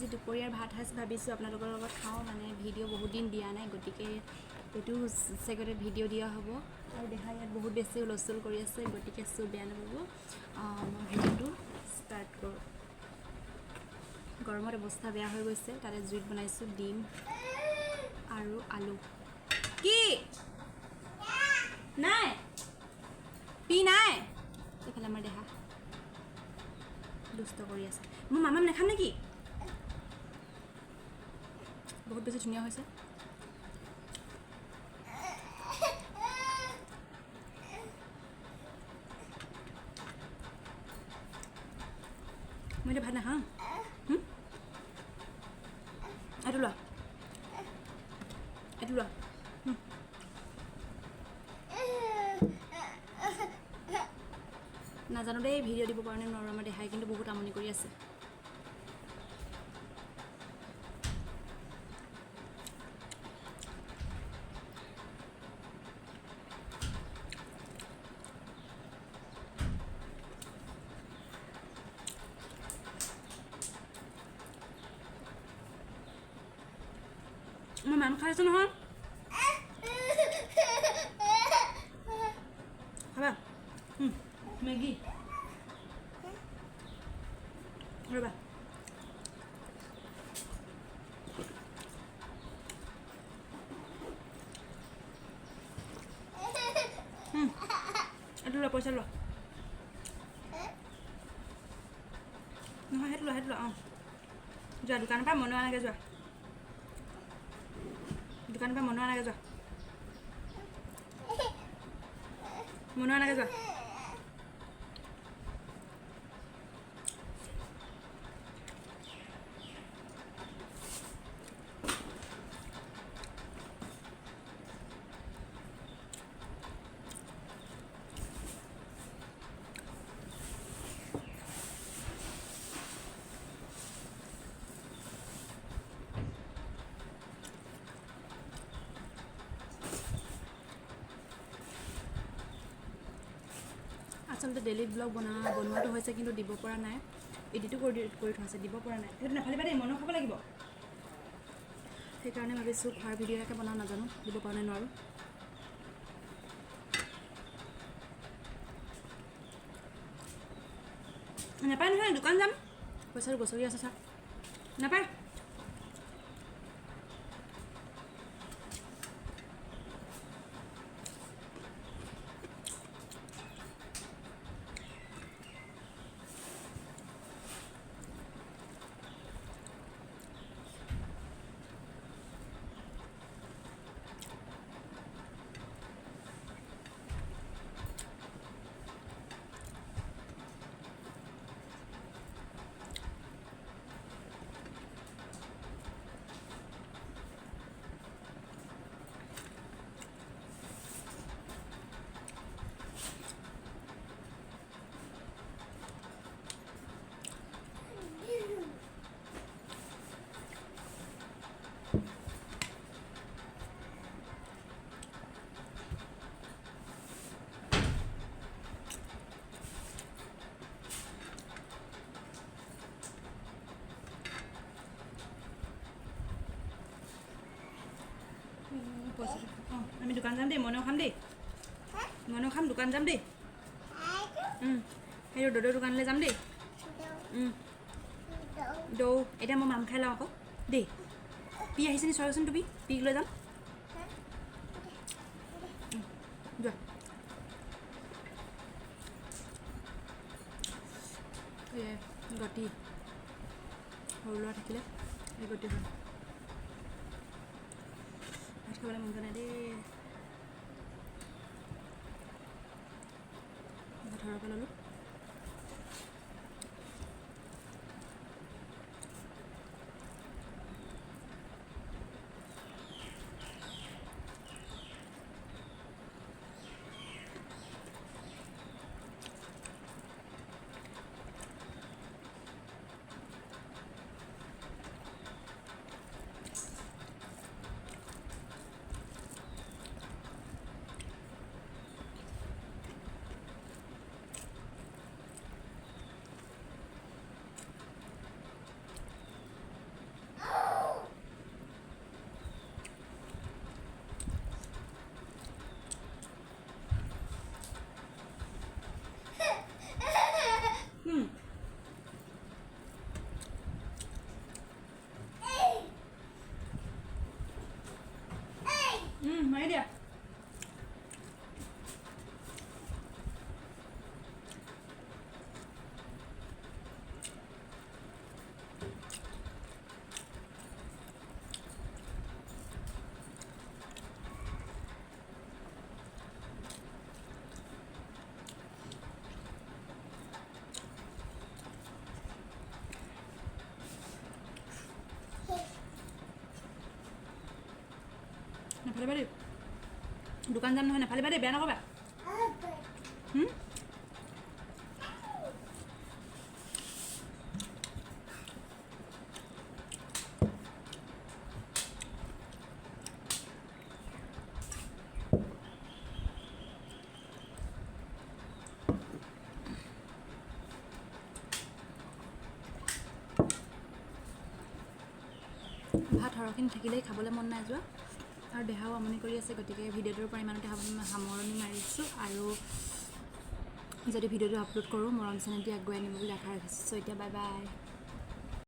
আজি দুপৰীয়াৰ ভাত সাজ ভাবিছোঁ আপোনালোকৰ লগত খাওঁ মানে ভিডিঅ' বহুত দিন দিয়া নাই গতিকে এইটো চেকেণ্ডত ভিডিঅ' দিয়া হ'ব আৰু দেহা ইয়াত বহুত বেছি হুলস্থুল কৰি আছে গতিকে চব বেয়া নাপাব মই ভিডিঅ'টো ষ্টাৰ্ট কৰোঁ গৰমত অৱস্থা বেয়া হৈ গৈছে তাতে জুইত বনাইছোঁ ডিম আৰু আলু কি নাই পি নাই এইফালে আমাৰ দেহা দুষ্ট কৰি আছে মোৰ মামাম নাখাম নেকি বহুত বেছি ধুনীয়া হৈছে মই এতিয়া ভাত নাখাওঁ এইটো লোৱা নাজানো দেই ভিডিঅ' দিব পৰা নাই নোৱাৰোঁ আমাৰ দেহাই কিন্তু বহুত আমনি কৰি আছে মই মাম খাই আছোঁ নহয় খাবা মেগী ৰ'বা এইটো লোৱা পইচা লোৱা নহয় সেইটো লোৱা অঁ যোৱা দোকানৰ পৰা মনোৱা নালাগে যোৱা দোকানৰ পৰা মনোৱা নালাগে যোৱা আচলতে ডেইলি ব্লগ বনোৱাটো হৈছে কিন্তু দিব পৰা নাই এডিটো কৰি থৈছে দিব পৰা নাই সেইটো নাফালিবা দেই মনো খাব লাগিব সেইকাৰণে ভাবিছোঁ খোৱাৰ ভিডিঅ' এটাকে বনাওঁ নাজানো দিব পৰা নাই নোৱাৰোঁ নাপায় নহয় দোকান যাম পইচাটো গছৰি আছে চা নাপায় আমি দোকান যাম দেই মনেও খাম দেই মনেও খাম দোকান যাম দেই সেইটো দৌৰ দোকানলৈ যাম দেই দৌ এতিয়া মই মাম খাই লওঁ আকৌ দেই পি আহিছে নি চোৱাচোন তুমি পিক লৈ যাম যোৱা গতি সৰু ল'ৰা থাকিলে এই গতি হয় ভাত খাবলৈ মন যোৱা নাই দেই ভাত সৰহকৈ ল'লোঁ নাফালিবা দেই দোকান যাম নহয় নাফালিবা দেই বেয়া নক'বা ভাত সৰহখিনি থাকিলেই খাবলৈ মন নাই যোৱা আৰু দেহাও আমনি কৰি আছে গতিকে ভিডিঅ'টোৰ পৰা ইমানতে সামৰণি মাৰিছোঁ আৰু যদি ভিডিঅ'টো আপলোড কৰোঁ মৰম চেনেহটি আগুৱাই নিম বুলি আশা ৰাখিছোঁ চ' এতিয়া বাই বাই